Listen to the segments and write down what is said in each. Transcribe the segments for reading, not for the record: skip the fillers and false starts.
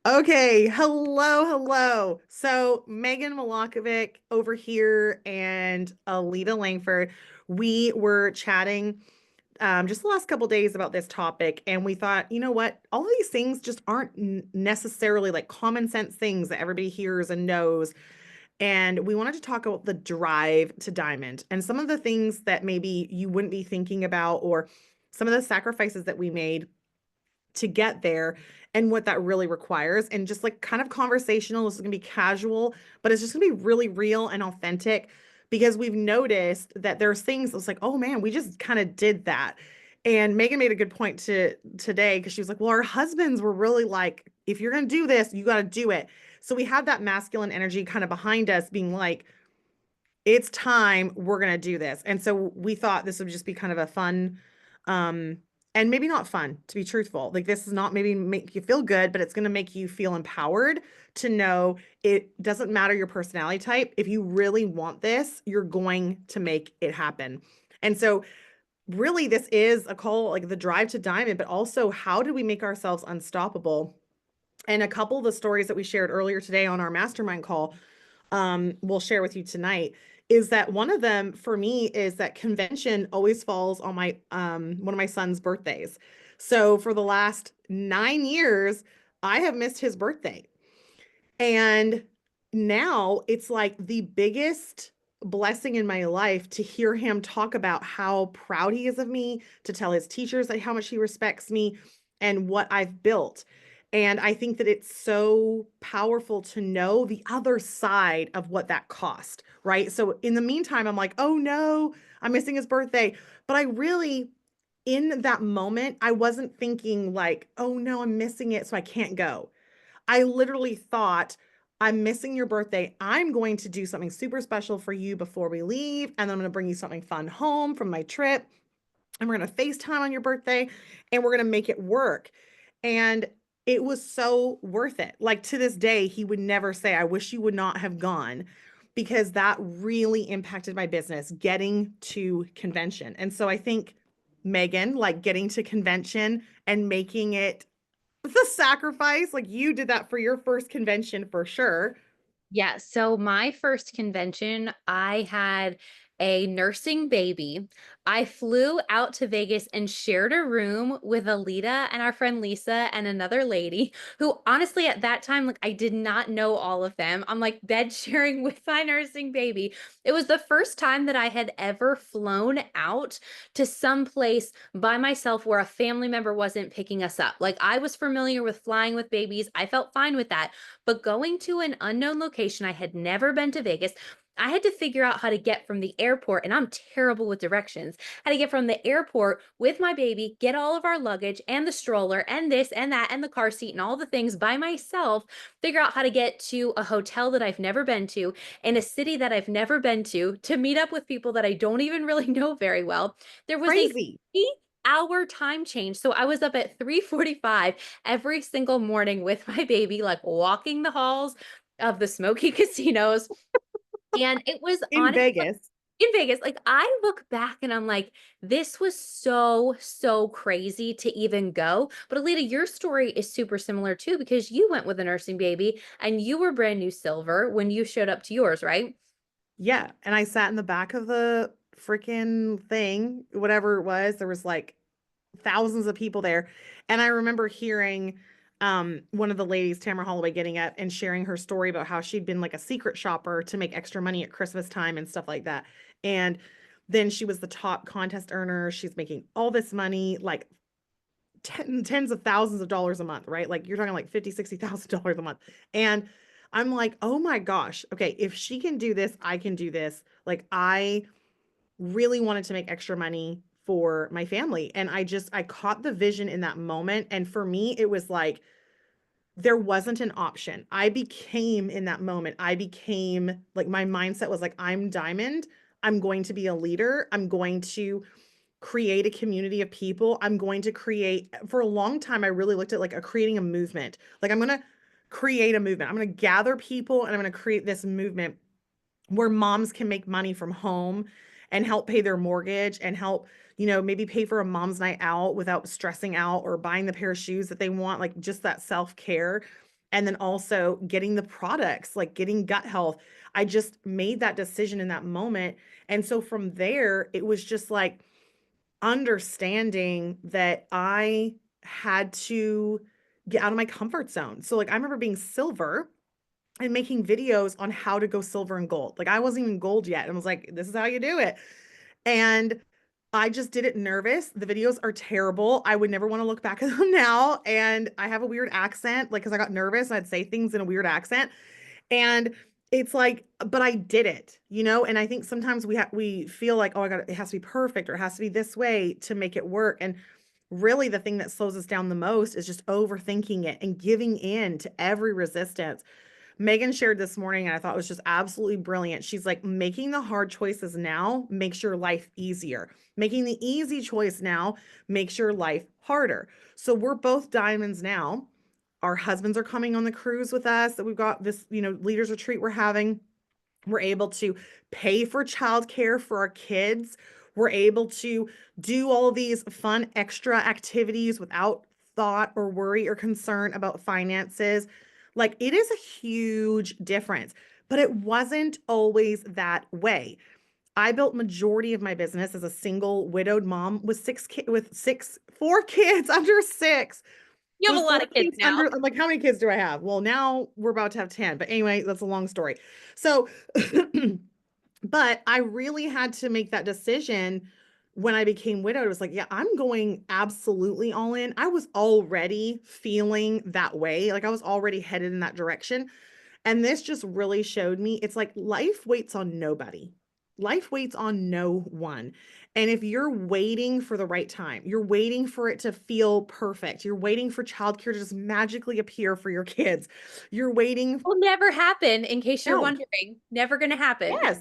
Okay, hello. So Megan Milakovic over here and Alita Langford, we were chatting just the last couple days about this topic, and we thought, you know what? All of these things just aren't necessarily like common sense things that everybody hears and knows. And we wanted to talk about the drive to diamond and some of the things that maybe you wouldn't be thinking about, or some of the sacrifices that we made to get there and what that really requires. And just like kind of conversational, this is going to be casual, but it's just going to be really real and authentic because we've noticed that there's things that's like, oh man, we just kind of did that. And Megan made a good point to today because she was like, well, our husbands were really like, if you're going to do this, you got to do it. So we have that masculine energy kind of behind us being like, it's time, we're going to do this. And so we thought this would just be kind of a fun, um, and maybe not fun, to be truthful. Like, this is not maybe make you feel good, but it's going to make you feel empowered to know it doesn't matter your personality type. If you really want this, you're going to make it happen. And so really this is a call, like the drive to diamond, but also how do we make ourselves unstoppable? And a couple of the stories that we shared earlier today on our mastermind call, we'll share with you tonight, is that one of them for me is that convention always falls on my one of my son's birthdays. So for the last 9 years, I have missed his birthday. And now it's like the biggest blessing in my life to hear him talk about how proud he is of me, to tell his teachers that how much he respects me and what I've built. And I think that it's so powerful to know the other side of what that cost, right? So in the meantime, I'm like, oh no, I'm missing his birthday. But I really, in that moment, I wasn't thinking like, oh no, I'm missing it, so I can't go. I literally thought, I'm missing your birthday. I'm going to do something super special for you before we leave. And then I'm going to bring you something fun home from my trip. And we're going to FaceTime on your birthday and we're going to make it work. And it was so worth it. Like to this day, he would never say, I wish you would not have gone, because that really impacted my business getting to convention. And so I think, Megan, like getting to convention and making it the sacrifice, like you did that for your first convention for sure. Yeah, so my first convention, I had a nursing baby. I flew out to Vegas and shared a room with Alita and our friend Lisa and another lady who honestly at that time, like I did not know all of them. I'm like bed sharing with my nursing baby. It was the first time that I had ever flown out to some place by myself where a family member wasn't picking us up. Like I was familiar with flying with babies. I felt fine with that. But going to an unknown location, I had never been to Vegas. I had to figure out how to get from the airport, and I'm terrible with directions. How to get from the airport with my baby, get all of our luggage and the stroller and this and that and the car seat and all the things by myself, figure out how to get to a hotel that I've never been to in a city that I've never been to meet up with people that I don't even really know very well. There was a Crazy. 3 hour time change. So I was up at 3:45 every single morning with my baby, like walking the halls of the smoky casinos. And it was In honestly Vegas. in Vegas, like I look back and I'm like, this was so crazy to even go. But Alita, your story is super similar too, because you went with a nursing baby and you were brand new silver when you showed up to yours, right? Yeah. And I sat in the back of the freaking thing, whatever it was. There was like thousands of people there. And I remember hearing one of the ladies, Tamara Holloway, getting up and sharing her story about how she'd been like a secret shopper to make extra money at Christmas time and stuff like that. And then she was the top contest earner. She's making all this money, like tens of thousands of dollars a month, right? Like you're talking like 50, $60,000 a month. And I'm like, oh my gosh, okay, if she can do this, I can do this. Like I really wanted to make extra money for my family. And I caught the vision in that moment. And for me, it was like, there wasn't an option. I became in that moment, I became like, my mindset was like, I'm diamond. I'm going to be a leader. I'm going to create a community of people. I'm going to create, for a long time, I really looked at like creating a movement. Like, I'm going to create a movement. I'm going to gather people and I'm going to create this movement where moms can make money from home and help pay their mortgage and help, maybe pay for a mom's night out without stressing out or buying the pair of shoes that they want, like just that self care. and then also getting the products, like getting gut health. I just made that decision in that moment. And so from there, it was just like understanding that I had to get out of my comfort zone. So like I remember being silver and making videos on how to go silver and gold. Like I wasn't even gold yet. And I was like, this is how you do it. And I just did it nervous. The videos are terrible. I would never want to look back at them now. And I have a weird accent, like, because I got nervous and I'd say things in a weird accent. And it's like, but I did it, you know? And I think sometimes we feel like, oh, I got it has to be perfect or it has to be this way to make it work. And really the thing that slows us down the most is just overthinking it and giving in to every resistance. Megan shared this morning, and I thought it was just absolutely brilliant. She's like, making the hard choices now makes your life easier. Making the easy choice now makes your life harder. So we're both diamonds now. Our husbands are coming on the cruise with us. That we've got this, leaders retreat we're having. We're able to pay for childcare for our kids. We're able to do all these fun extra activities without thought or worry or concern about finances. Like it is a huge difference, but it wasn't always that way. I built majority of my business as a single widowed mom with four kids under six. You have With a four lot of kids kids now. under, I'm like, how many kids do I have? Well, now we're about to have 10. But anyway, that's a long story. So, but I really had to make that decision when I became widowed. It was like, yeah, I'm going absolutely all in. I was already feeling that way. Like I was already headed in that direction. And this just really showed me it's like life waits on nobody. Life waits on no one. And if you're waiting for the right time, you're waiting for it to feel perfect, you're waiting for childcare to just magically appear for your kids, you're waiting. Will never happen, in case you're No, wondering. Never gonna happen. yes.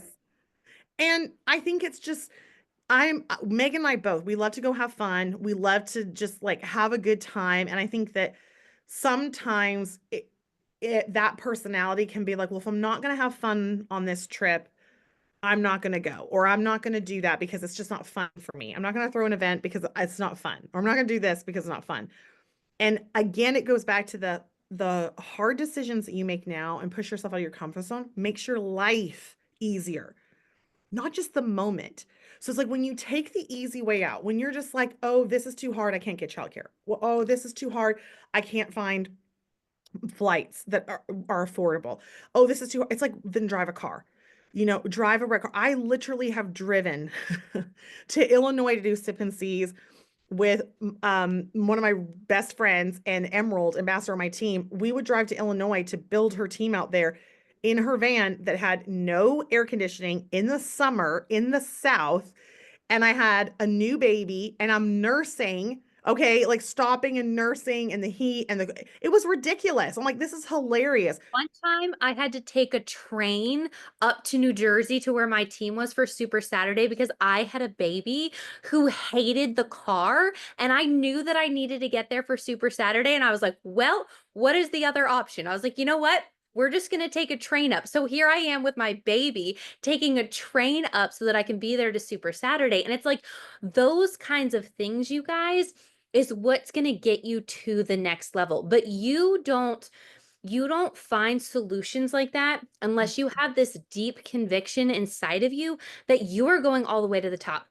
And I think it's just, Megan and I both, we love to go have fun. We love to just like have a good time. And I think that sometimes that personality can be like, well, if I'm not going to have fun on this trip, I'm not going to go, or I'm not going to do that because it's just not fun for me. I'm not going to throw an event because it's not fun, or I'm not going to do this because it's not fun. And again, it goes back to the hard decisions that you make now and push yourself out of your comfort zone makes your life easier, not just the moment. So it's like when you take the easy way out, when you're just like, oh, this is too hard, I can't get childcare. Well, oh, this is too hard, I can't find flights that are affordable. Oh, this is too hard. It's like then drive a car. Drive a red car. I literally have driven to Illinois to do Sip and Seas with one of my best friends and Emerald, ambassador on my team. We would drive to Illinois to build her team out there in her van that had no air conditioning in the summer in the South. And I had a new baby and I'm nursing, okay, like stopping and nursing and the heat and it was ridiculous. I'm like, this is hilarious. One time I had to take a train up to New Jersey to where my team was for Super Saturday because I had a baby who hated the car, and I knew that I needed to get there for Super Saturday, and I was like, "Well, what is the other option?" I was like, "You know what? We're just going to take a train up." So here I am with my baby taking a train up so that I can be there to Super Saturday. And it's like those kinds of things, you guys, is what's going to get you to the next level. But you don't find solutions like that unless you have this deep conviction inside of you that you are going all the way to the top.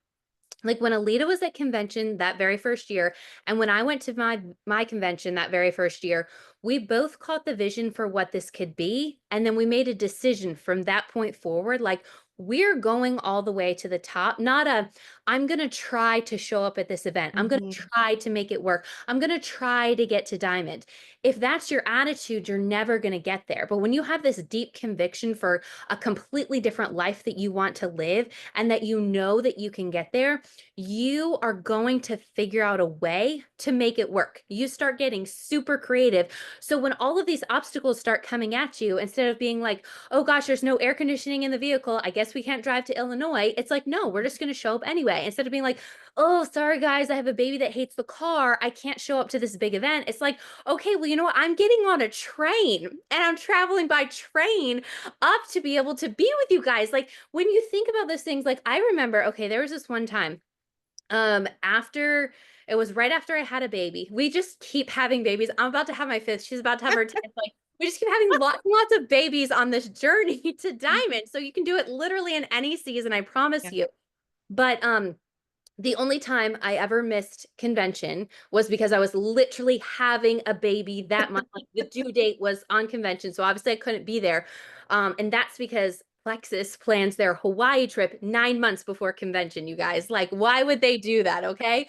Like when Alita was at convention that very first year, and when I went to my convention that very first year, we both caught the vision for what this could be, and then we made a decision from that point forward, like we're going all the way to the top. Not a I'm going to try to show up at this event. I'm going to Mhm. try to make it work. I'm going to try to get to diamond. If that's your attitude, you're never going to get there. But when you have this deep conviction for a completely different life that you want to live and that you know that you can get there, you are going to figure out a way to make it work. You start getting super creative. So when all of these obstacles start coming at you, instead of being like, oh gosh, there's no air conditioning in the vehicle, I guess we can't drive to Illinois. It's like, no, we're just going to show up anyway. Instead of being like, oh, sorry guys, I have a baby that hates the car, I can't show up to this big event. It's like, okay, well, you know what? I'm getting on a train and I'm traveling by train up to be able to be with you guys. Like when you think about those things, like I remember, okay, there was this one time after it was right after I had a baby. We just keep having babies. I'm about to have my fifth. She's about to have her 10th. Like we just keep having lots and lots of babies on this journey to diamond. So you can do it literally in any season, I promise Yeah. you. But the only time I ever missed convention was because I was literally having a baby that month. Like the due date was on convention. So obviously I couldn't be there. And that's because Plexus plans their Hawaii trip 9 months before convention, you guys. Like, why would they do that? Okay.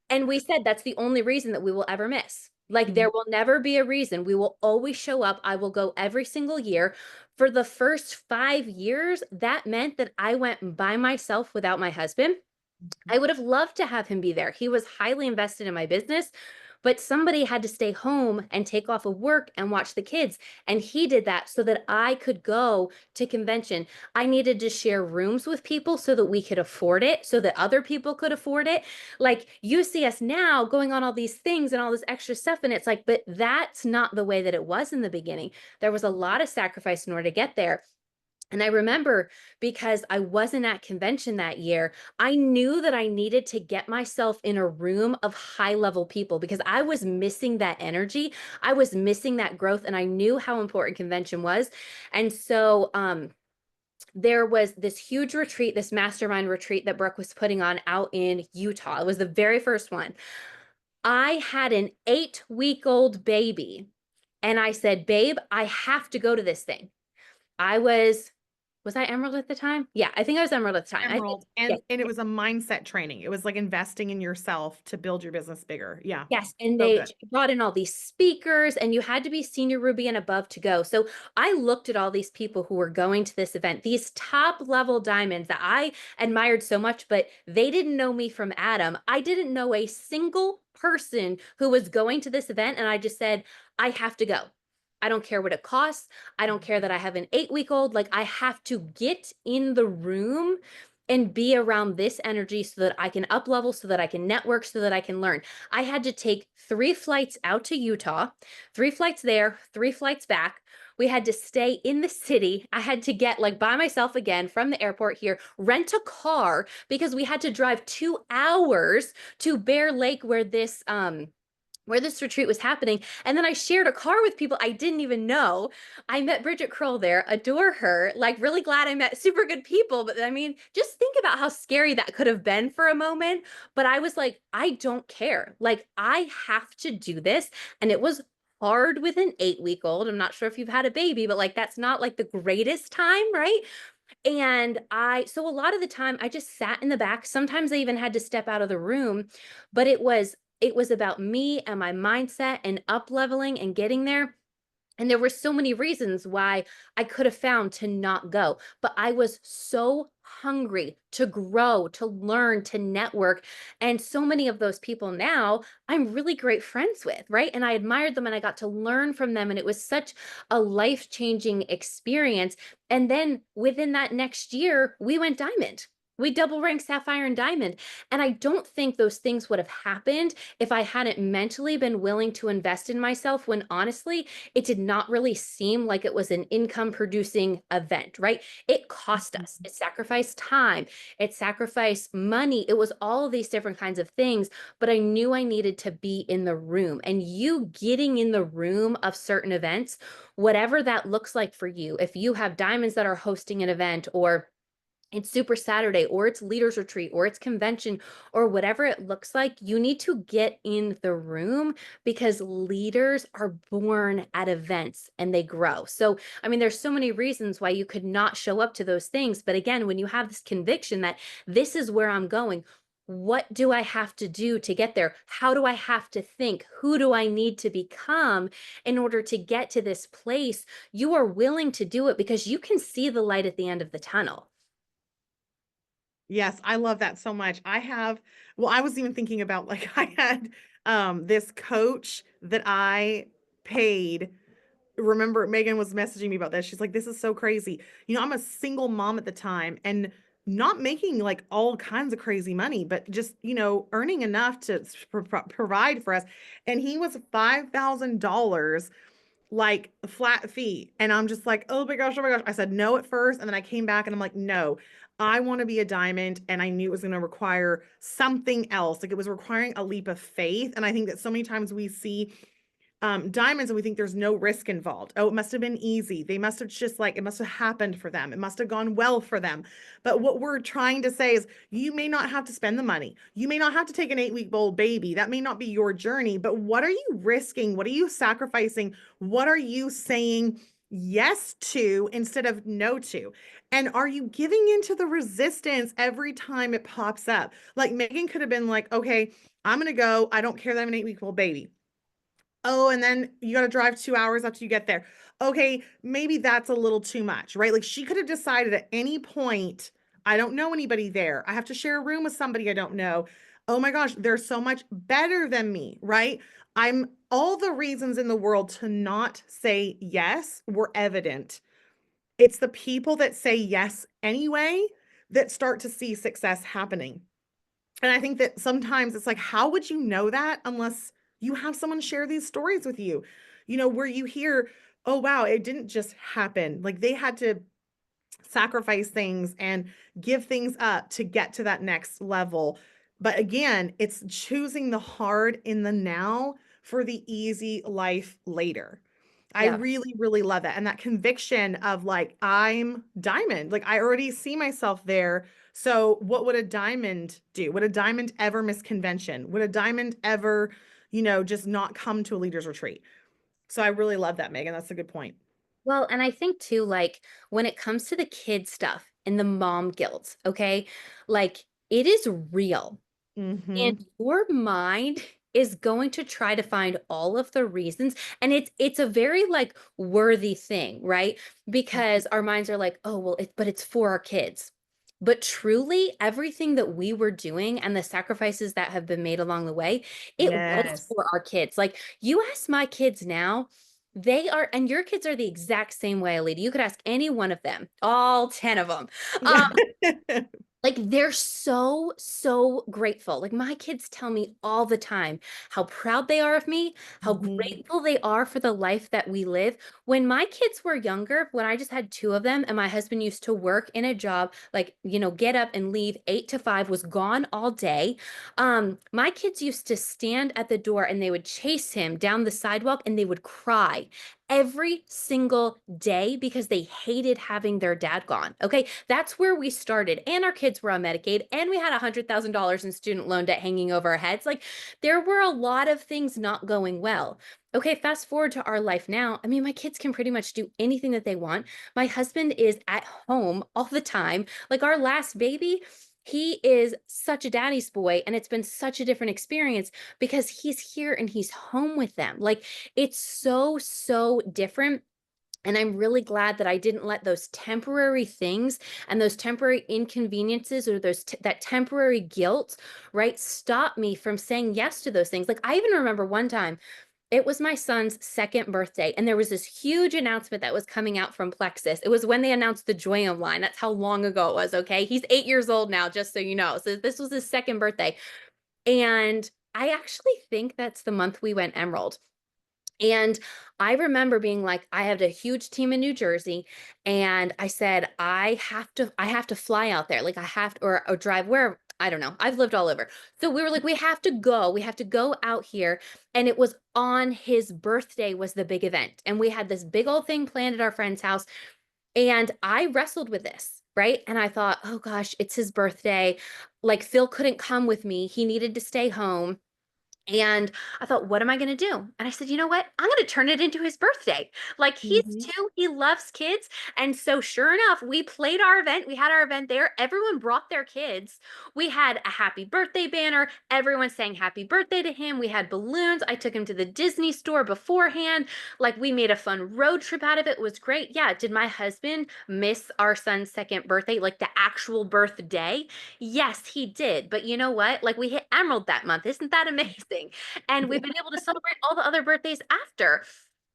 And we said that's the only reason that we will ever miss. Like, Mhm. there will never be a reason. We will always show up. I will go every single year. For the first 5 years, that meant that I went by myself without my husband. I would have loved to have him be there. He was highly invested in my business, but somebody had to stay home and take off of work and watch the kids. And he did that so that I could go to convention. I needed to share rooms with people so that we could afford it, so that other people could afford it. Like, you see us now going on all these things and all this extra stuff. And it's like, but that's not the way that it was in the beginning. There was a lot of sacrifice in order to get there. And I remember, because I wasn't at convention that year, I knew that I needed to get myself in a room of high level people because I was missing that energy. I was missing that growth, and I knew how important convention was. And so, there was this huge retreat, this mastermind retreat that Brooke was putting on out in Utah. It was the very first one. I had an 8-week-old baby, and I said, "Babe, I have to go to this thing." I was I Emerald at the time? Yeah, I think I was Emerald at the time. I think, Emerald. yes, And it was a mindset training. It was like investing in yourself to build your business bigger. Yeah. yes, and So they good. brought in all these speakers, and you had to be senior Ruby and above to go. So I looked at all these people who were going to this event, these top level diamonds that I admired so much, but they didn't know me from Adam. I didn't know a single person who was going to this event, and I just said, I have to go. I don't care what it costs. I don't care that I have an 8-week-old. Like, I have to get in the room and be around this energy so that I can up level, so that I can network, so that I can learn. I had to take 3 flights out to Utah, 3 flights there, 3 flights back. We had to stay in the city. I had to get, like, by myself again from the airport here, rent a car because we had to drive 2 hours to Bear Lake where this retreat was happening. And then I shared a car with people I didn't even know. I met Bridget Kroll there, adore her, like, really glad I met super good people. But I mean, just think about how scary that could have been for a moment. But I was like, I don't care. Like, I have to do this. And it was hard with an 8-week-old. I'm not sure if you've had a baby, but like, that's not like the greatest time, right? And so a lot of the time I just sat in the back. Sometimes I even had to step out of the room, but it was about me and my mindset and up leveling and getting there. And there were so many reasons why I could have found to not go, but I was so hungry to grow, to learn, to network. And so many of those people now I'm really great friends with, right? And I admired them and I got to learn from them. And it was such a life changing experience. And then within that next year, we went diamond. We double ranked sapphire and diamond. And I don't think those things would have happened if I hadn't mentally been willing to invest in myself, when honestly, it did not really seem like it was an income producing event, right? It cost us, it sacrificed time, it sacrificed money. It was all of these different kinds of things, but I knew I needed to be in the room. And you getting in the room of certain events, whatever that looks like for you, if you have diamonds that are hosting an event, or it's Super Saturday, or it's Leaders Retreat, or it's convention, or whatever it looks like, you need to get in the room, because leaders are born at events and they grow. So, I mean, there's so many reasons why you could not show up to those things. But again, when you have this conviction that this is where I'm going, what do I have to do to get there? How do I have to think? Who do I need to become in order to get to this place? You are willing to do it because you can see the light at the end of the tunnel. Yes, I love that so much. I was even thinking about, like, I had this coach that I paid. Remember, Megan was messaging me about this. She's like, "This is so crazy." I'm a single mom at the time and not making like all kinds of crazy money, but just, earning enough to provide for us. And he was $5,000 like flat fee. And I'm just like, oh my gosh, oh my gosh. I said no at first. And then I came back and I'm like, no, I want to be a diamond. And I knew it was going to require something else. Like, it was requiring a leap of faith. And I think that so many times we see diamonds and we think there's no risk involved. Oh, it must have been easy. They must have just like, it must have happened for them. It must have gone well for them. But what we're trying to say is you may not have to spend the money. You may not have to take an 8-week-old baby. That may not be your journey, but what are you risking? What are you sacrificing? What are you saying yes to instead of no to? And are you giving into the resistance every time it pops up? Like Megan could have been like, okay, I'm going to go. I don't care that I'm an 8-week-old baby. Oh, and then you got to drive 2 hours after you get there. Okay, maybe that's a little too much, right? Like she could have decided at any point, I don't know anybody there. I have to share a room with somebody I don't know. Oh my gosh, they're so much better than me, right? I'm all the reasons in the world to not say yes were evident. It's the people that say yes anyway that start to see success happening. And I think that sometimes it's like, how would you know that unless you have someone share these stories with you? Where you hear, oh, wow, it didn't just happen. Like they had to sacrifice things and give things up to get to that next level. But again, it's choosing the hard in the now for the easy life later. I Yeah. really, really love that. And that conviction of like, I'm diamond, like I already see myself there. So what would a diamond do? Would a diamond ever miss convention? Would a diamond ever, just not come to a leader's retreat? So I really love that, Megan. That's a good point. Well, and I think too, like when it comes to the kid stuff and the mom guilt, okay, like it is real. And Mm-hmm. your mind is going to try to find all of the reasons, and it's a very like worthy thing, right? Because our minds are like, oh well, but it's for our kids. But truly everything that we were doing and the sacrifices that have been made along the way, it was Yes. for our kids. Like you ask my kids now, they are, and your kids are the exact same way, Alita. You could ask any one of them, all 10 of them. Yeah. Like they're so, so grateful. Like my kids tell me all the time how proud they are of me, how Mhm. grateful they are for the life that we live. When my kids were younger, when I just had two of them, and my husband used to work in a job, like, get up and leave 8 to 5, was gone all day. My kids used to stand at the door and they would chase him down the sidewalk and they would cry every single day because they hated having their dad gone. Okay. That's where we started. And our kids were on Medicaid and we had $100,000 in student loan debt hanging over our heads. Like there were a lot of things not going well. Okay, fast forward to our life now. I mean, my kids can pretty much do anything that they want. My husband is at home all the time. Like our last baby, he is such a daddy's boy, and it's been such a different experience because he's here and he's home with them. Like it's so, so different. And I'm really glad that I didn't let those temporary things and those temporary inconveniences or that temporary guilt, right, stop me from saying yes to those things. Like I even remember one time it was my son's second birthday, and there was this huge announcement that was coming out from Plexus. It was when they announced the Joyum line. That's how long ago it was, okay? He's 8 years old now, just so you know. So this was his second birthday. And I actually think that's the month we went Emerald. And I remember being like, I had a huge team in New Jersey, and I said, I have to fly out there. Like I have to, or drive where, I don't know. I've lived all over. So we were like, we have to go out here. And it was on his birthday was the big event. And we had this big old thing planned at our friend's house. And I wrestled with this, right? And I thought, oh gosh, it's his birthday. Like Phil couldn't come with me. He needed to stay home. And I thought, what am I going to do? And I said, you know what? I'm going to turn it into his birthday. Like he's Mhm. 2, he loves kids. And so, sure enough, we played our event. We had our event there. Everyone brought their kids. We had a happy birthday banner. Everyone sang happy birthday to him. We had balloons. I took him to the Disney store beforehand. Like we made a fun road trip out of it. It was great. Yeah. Did my husband miss our son's second birthday, like the actual birthday? Yes, he did. But you know what? Like we hit Emerald that month. Isn't that amazing? And we've been able to celebrate all the other birthdays after.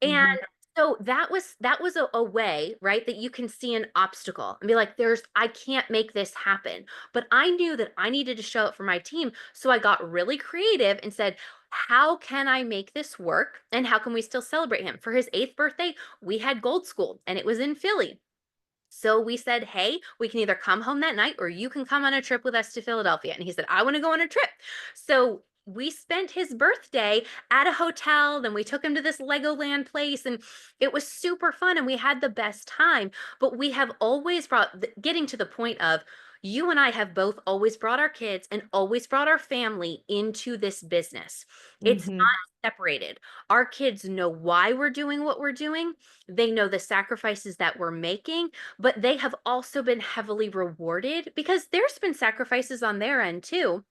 And Mhm. so that was a way, right, that you can see an obstacle and be like, I can't make this happen. But I knew that I needed to show up for my team. So I got really creative and said, how can I make this work? And how can we still celebrate him? For his 8th birthday, we had Gold School and it was in Philly. So we said, hey, we can either come home that night or you can come on a trip with us to Philadelphia. And he said, I want to go on a trip. So we spent his birthday at a hotel, then we took him to this Legoland place, and it was super fun and we had the best time. But we have always getting to the point of, you and I have both always brought our kids and always brought our family into this business. It's Hmm. not separated. Our kids know why we're doing what we're doing. They know the sacrifices that we're making, but they have also been heavily rewarded because there's been sacrifices on their end too,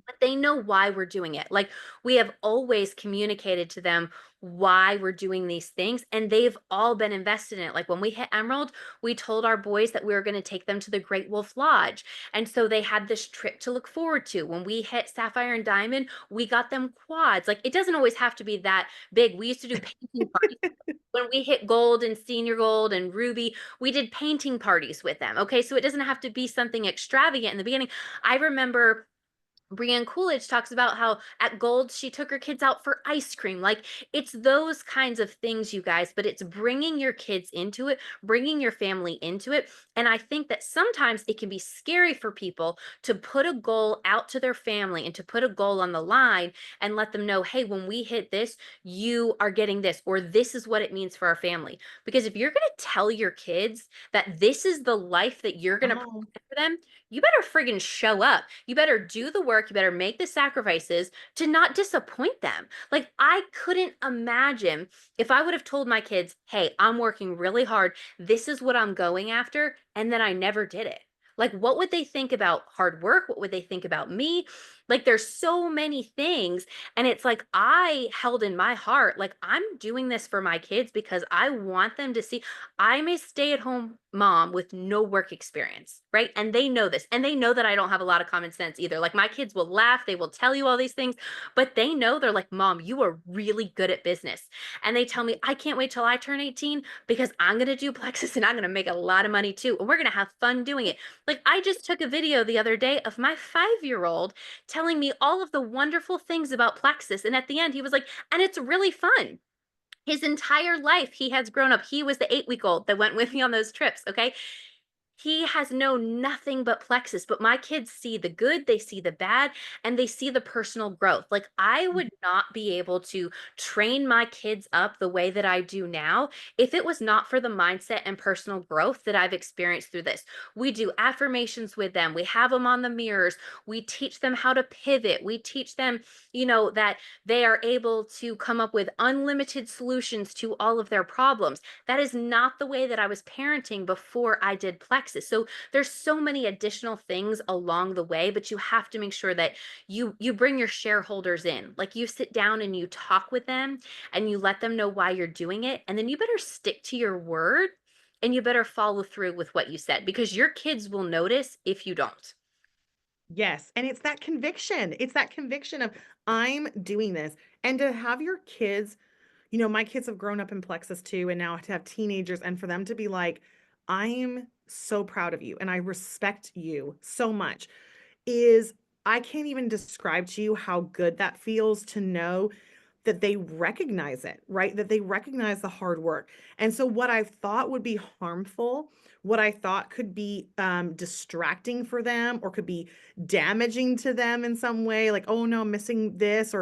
but they know why we're doing it. Like, we have always communicated to them why we're doing these things, and they've all been invested in it. Like, when we hit Emerald, we told our boys that we were going to take them to the Great Wolf Lodge. And so they had this trip to look forward to. When we hit Sapphire and Diamond, we got them quads. Like, it doesn't always have to be that big. We used to do painting parties. When we hit gold and senior gold and ruby, we did painting parties with them. Okay. So it doesn't have to be something extravagant in the beginning. I remember Brienne Coolidge talks about how at Gold she took her kids out for ice cream. Like, it's those kinds of things, you guys, but it's bringing your kids into it, bringing your family into it. And I think that sometimes it can be scary for people to put a goal out to their family and to put a goal on the line and let them know, hey, when we hit this, you are getting this, or this is what it means for our family. Because if you're going to tell your kids that this is the life that you're going to Come provide on. for them, you better friggin' show up. You better do the work. You better make the sacrifices to not disappoint them. Like, I couldn't imagine if I would have told my kids, hey, I'm working really hard. This is what I'm going after. And then I never did it. Like, what would they think about hard work? What would they think about me? Like, there's so many things. And it's like, I held in my heart, like, I'm doing this for my kids because I want them to see I'm a stay at home mom with no work experience, right? And they know this. And they know that I don't have a lot of common sense either. Like, my kids will laugh, they will tell you all these things, but they know, they're like, Mom, you are really good at business. And they tell me, I can't wait till I turn 18 because I'm going to do Plexus and I'm going to make a lot of money too. And we're going to have fun doing it. Like, I just took a video the other day of my 5-year-old telling me all of the wonderful things about Plexus. And at the end, he was like, and it's really fun. His entire life, he has grown up. He was the 8-week old that went with me on those trips. Okay. He has known nothing but Plexus, but my kids see the good, they see the bad, and they see the personal growth. Like, I would not be able to train my kids up the way that I do now if it was not for the mindset and personal growth that I've experienced through this. We do affirmations with them, we have them on the mirrors, we teach them how to pivot, we teach them, that they are able to come up with unlimited solutions to all of their problems. That is not the way that I was parenting before I did Plexus. So there's so many additional things along the way, but you have to make sure that you bring your shareholders in. Like, you sit down and you talk with them and you let them know why you're doing it, and then you better stick to your word and you better follow through with what you said, because your kids will notice if you don't. Yes, and it's that conviction. It's that conviction of I'm doing this. And to have your kids, my kids have grown up in Plexus too, and now to have teenagers and for them to be like, I'm so proud of you and I respect you so much is I can't even describe to you how good that feels to know that they recognize it, right? That they recognize the hard work. And so, what I thought would be harmful, what I thought could be distracting for them or could be damaging to them in some way, like, oh no, I'm missing this,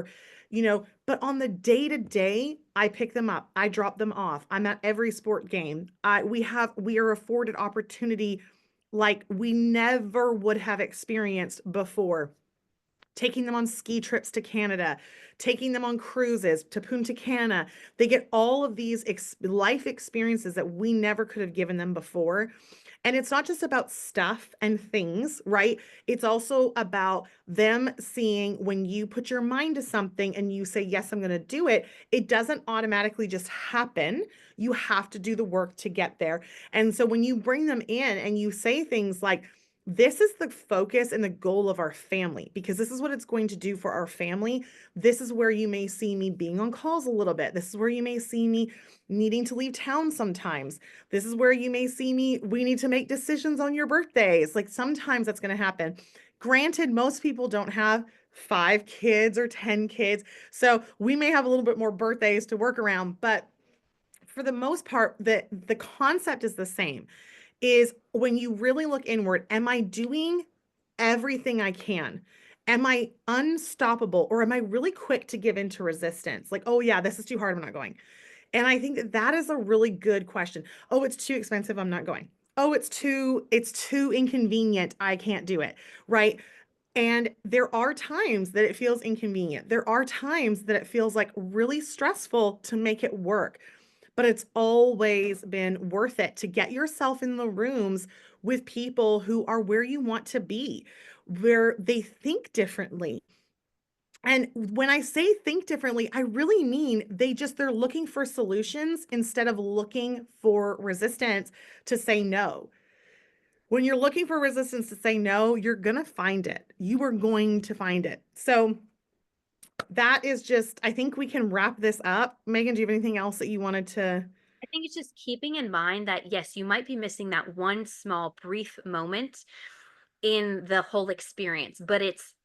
but on the day to day, I pick them up, I drop them off. I'm at every sport game. We are afforded opportunity like we never would have experienced before, taking them on ski trips to Canada, taking them on cruises to Punta Cana. They get all of these life experiences that we never could have given them before. And it's not just about stuff and things, right? It's also about them seeing when you put your mind to something and you say, yes, I'm going to do it, it doesn't automatically just happen. You have to do the work to get there. And so when you bring them in and you say things like, this is the focus and the goal of our family because this is what it's going to do for our family. This is where you may see me being on calls a little bit. This is where you may see me needing to leave town sometimes. This is where you may see me, we need to make decisions on your birthdays. Like, sometimes that's going to happen. Granted, most people don't have 5 kids or 10 kids. So we may have a little bit more birthdays to work around, but for the most part, the concept is the same. Is when you really look inward, am I doing everything I can? Am I unstoppable or am I really quick to give into resistance? Like, oh yeah, this is too hard, I'm not going. And I think that that is a really good question. Oh, it's too expensive, I'm not going. Oh, it's too inconvenient, I can't do it, right? And there are times that it feels inconvenient. There are times that it feels like really stressful to make it work, but it's always been worth it to get yourself in the rooms with people who are where you want to be, where they think differently. And when I say think differently, I really mean they're looking for solutions instead of looking for resistance to say no. When you're looking for resistance to say no, you're going to find it. You are going to find it. So that is just, I think we can wrap this up. Megan, do you have anything else that you wanted to? I think it's just keeping in mind that yes, you might be missing that one small brief moment in the whole experience, but it's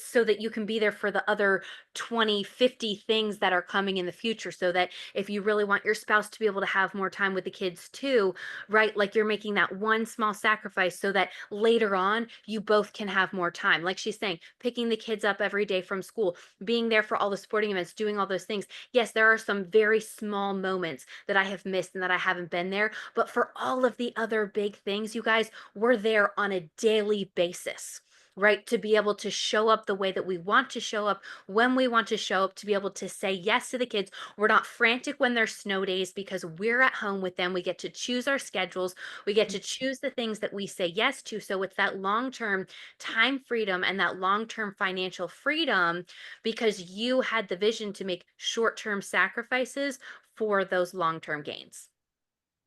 so that you can be there for the other 20, 50 things that are coming in the future, so that if you really want your spouse to be able to have more time with the kids too, right, like you're making that one small sacrifice so that later on you both can have more time, like she's saying, picking the kids up every day from school, being there for all the sporting events, doing all those things. Yes, there are some very small moments that I have missed and that I haven't been there, but for all of the other big things, you guys, we're there on a daily basis, right? To be able to show up the way that we want to show up, when we want to show up, to be able to say yes to the kids. We're not frantic when there's snow days because we're at home with them. We get to choose our schedules. We get to choose the things that we say yes to. So it's that long term time freedom and that long term financial freedom because you had the vision to make short term sacrifices for those long term gains.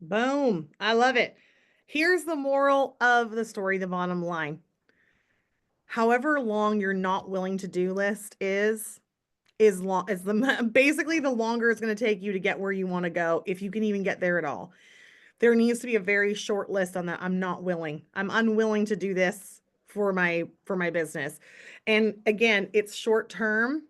Boom. I love it. Here's the moral of the story, the bottom line. However long your not willing to do list is long is the basically the longer it's going to take you to get where you want to go if you can even get there at all. There needs to be a very short list on that. I'm not willing. I'm unwilling to do this for my business. And again, it's short term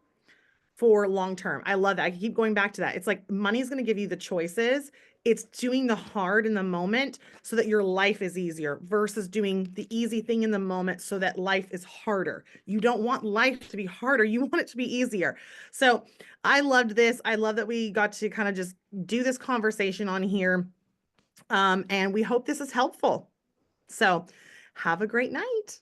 for long term. I love that. I keep going back to that. It's like money's going to give you the choices. It's doing the hard in the moment so that your life is easier versus doing the easy thing in the moment so that life is harder. You don't want life to be harder. You want it to be easier. So I loved this. I love that we got to kind of just do this conversation on here. And we hope this is helpful. So have a great night.